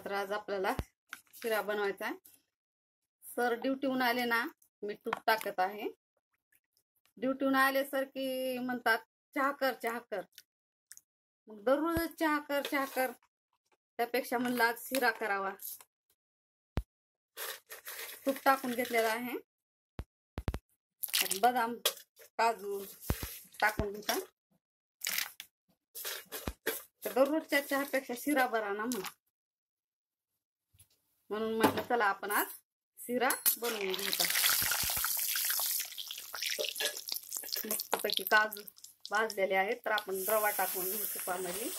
तर आज आपल्याला शिरा बनवायचा आहे। सर ड्युटीहून आले ना, मी तूप टाकत आहे। ड्युटीहून आले सर की म्हणतात चहा कर चहा कर, मग दररोज चहा कर चहा कर, त्यापेक्षा म्हणलं आज शिरा करावा। तूप टाकून घेतलेला आहे, बदाम काजू टाकून घेता। तर दररोजच्या चहापेक्षा शिरा बरा ना, म्हणून म्हटलं चला आपण आज शिरा बनवून घेऊया। मस्तपैकी काजू भाजलेले आहेत, तर आपण रवा टाकून घेऊ तुपामध्ये।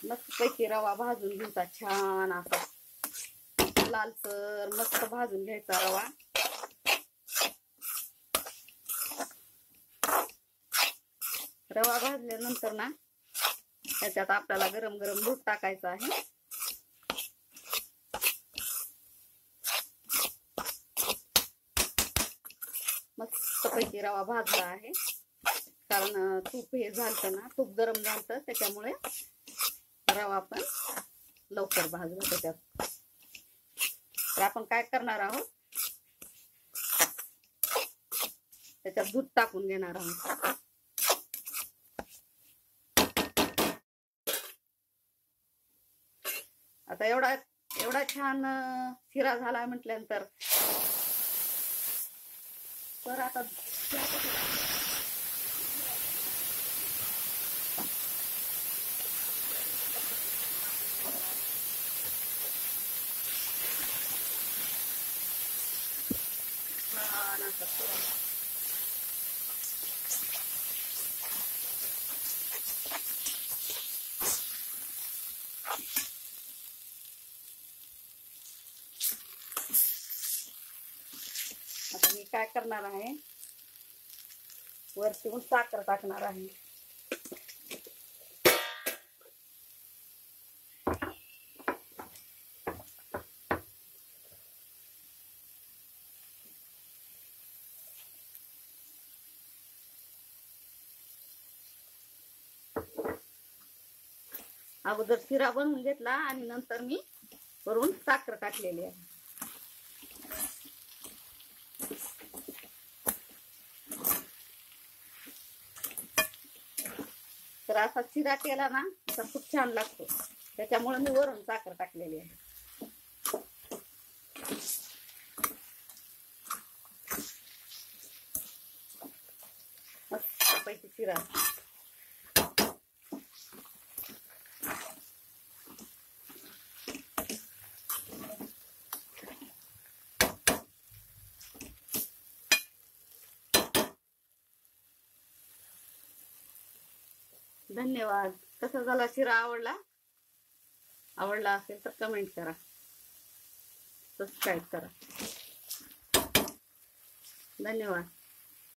मस्तपैकी रवा भाजून घ्यायचा, छान असा लालसर मस्त भाजून घ्यायचा रवा। रवा भाजल्यानंतर ना, त्याच्यात आपल्याला गरम गरम दूध टाकायचं आहे। मस्तपैकी रवा भाजला आहे, कारण तूप हे झालं ना, तूप गरम झालं त्याच्यामुळे रवा पण लवकर भाजला त्याच्यात। तर आपण काय करणार आहोत, त्याच्यात दूध टाकून घेणार आहोत। आता एवढा छान शिरा झाला म्हटल्यानंतर तर आता मी काय करणार आहे, वरती साखर टाकणार आहे। अगोदर शिरा बनवून घेतला आणि नंतर मी वरून साखर टाकलेली आहे। तर असा शिरा केला ना तर खूप छान लागतो, त्याच्यामुळे मी वरून साखर टाकलेली आहे। मस्तपैकी शिरा धन्यवाद। कसा झाला शिरा? आवडला असेल तर कमेंट करा, सबस्क्राईब करा। धन्यवाद।